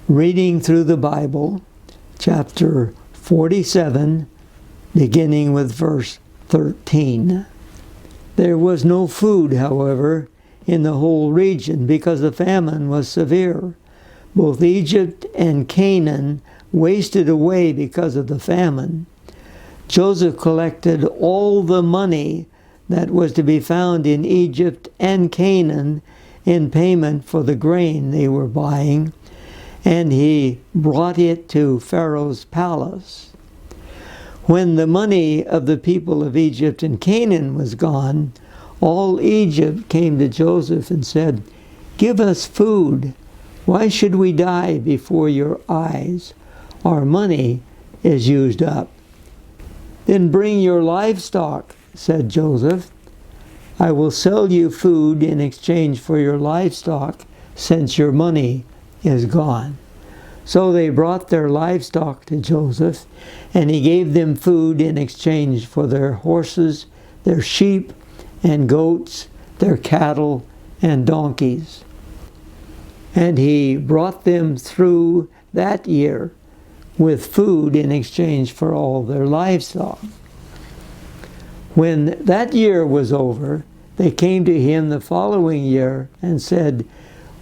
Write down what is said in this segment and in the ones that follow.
Reading through the Bible, chapter 47, beginning with verse 13. There was no food, however, in the whole region because the famine was severe. Both Egypt and Canaan wasted away because of the famine. Joseph collected all the money that was to be found in Egypt and Canaan in payment for the grain they were buying, and he brought it to Pharaoh's palace. When the money of the people of Egypt and Canaan was gone, all Egypt came to Joseph and said, "Give us food. Why should we die before your eyes? Our money is used up." "Then bring your livestock," said Joseph. "I will sell you food in exchange for your livestock, since your money is gone." So they brought their livestock to Joseph, and he gave them food in exchange for their horses, their sheep and goats, their cattle and donkeys. And he brought them through that year with food in exchange for all their livestock. When that year was over, they came to him the following year and said,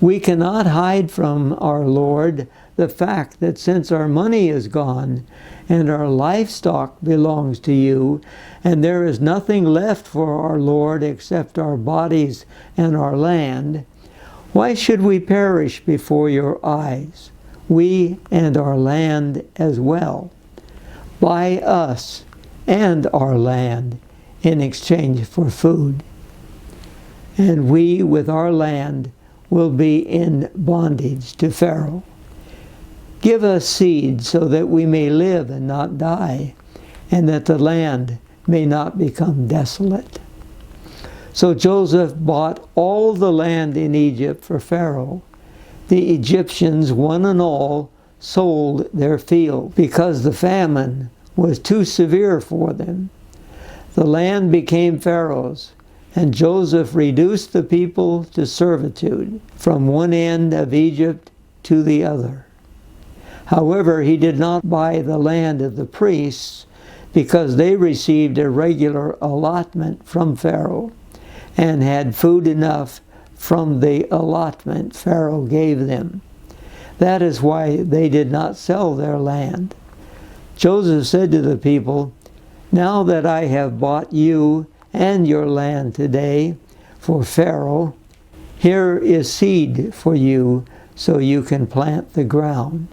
"We cannot hide from our Lord the fact that since our money is gone and our livestock belongs to you, and there is nothing left for our Lord except our bodies and our land, why should we perish before your eyes, we and our land as well? Buy us and our land in exchange for food, and we with our land will be in bondage to Pharaoh. Give us seed so that we may live and not die, and that the land may not become desolate." So Joseph bought all the land in Egypt for Pharaoh. The Egyptians, one and all, sold their field because the famine was too severe for them. The land became Pharaoh's, and Joseph reduced the people to servitude from one end of Egypt to the other. However, he did not buy the land of the priests because they received a regular allotment from Pharaoh and had food enough from the allotment Pharaoh gave them. That is why they did not sell their land. Joseph said to the people, "Now that I have bought you and your land today for Pharaoh, here is seed for you so you can plant the ground.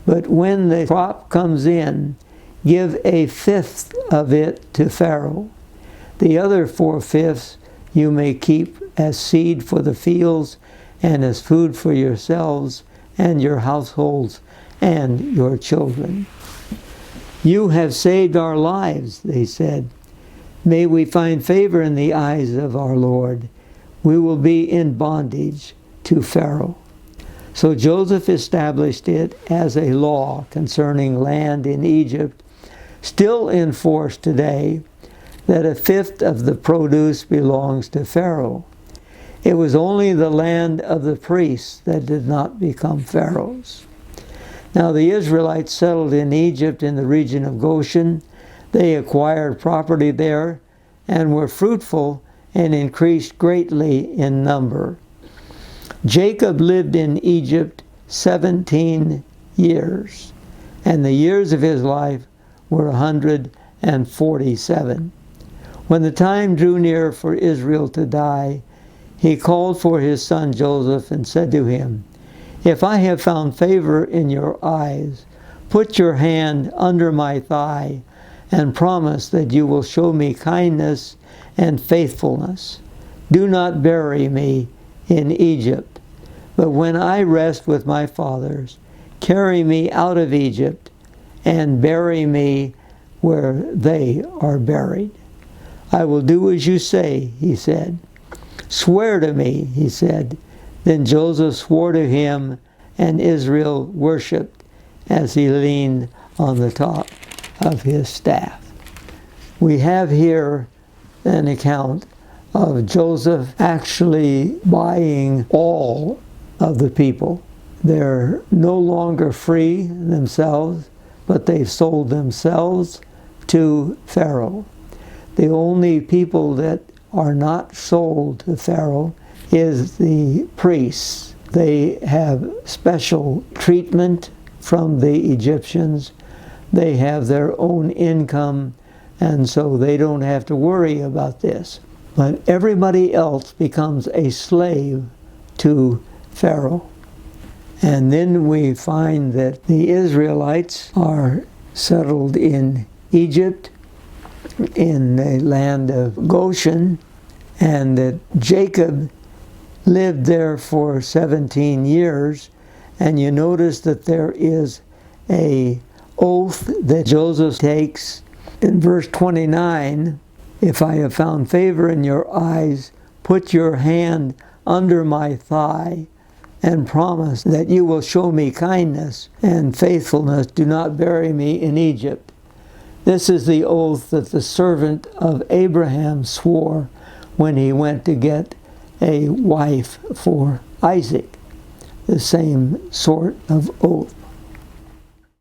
But when the crop comes in, give a fifth of it to Pharaoh. The other 4/5 you may keep as seed for the fields and as food for yourselves and your households and your children." "You have saved our lives," they said. "May we find favor in the eyes of our Lord. We will be in bondage to Pharaoh." So Joseph established it as a law concerning land in Egypt, still in force today, that a fifth of the produce belongs to Pharaoh. It was only the land of the priests that did not become Pharaoh's. Now the Israelites settled in Egypt in the region of Goshen. They acquired property there and were fruitful and increased greatly in number. Jacob lived in Egypt 17 years, and the years of his life were 147. When the time drew near for Israel to die, he called for his son Joseph and said to him, "If I have found favor in your eyes, put your hand under my thigh and promise that you will show me kindness and faithfulness. Do not bury me in Egypt, but when I rest with my fathers, carry me out of Egypt and bury me where they are buried." "I will do as you say," he said. "Swear to me," he said. Then Joseph swore to him, and Israel worshipped as he leaned on the top of his staff. We have here an account of Joseph actually buying all of the people they're no longer free themselves, but they've sold themselves to Pharaoh. The only people that are not sold to Pharaoh is the priests. They have special treatment from the Egyptians. They have their own income, and so they don't have to worry about this. But everybody else becomes a slave to Pharaoh. And then we find that the Israelites are settled in Egypt, in the land of Goshen, and that Jacob lived there for 17 years. And you notice that there is a oath that Joseph takes in verse 29. If I have found favor in your eyes, put your hand under my thigh and promise that you will show me kindness and faithfulness. Do not bury me in Egypt. This is the oath that the servant of Abraham swore when he went to get a wife for Isaac. The same sort of oath.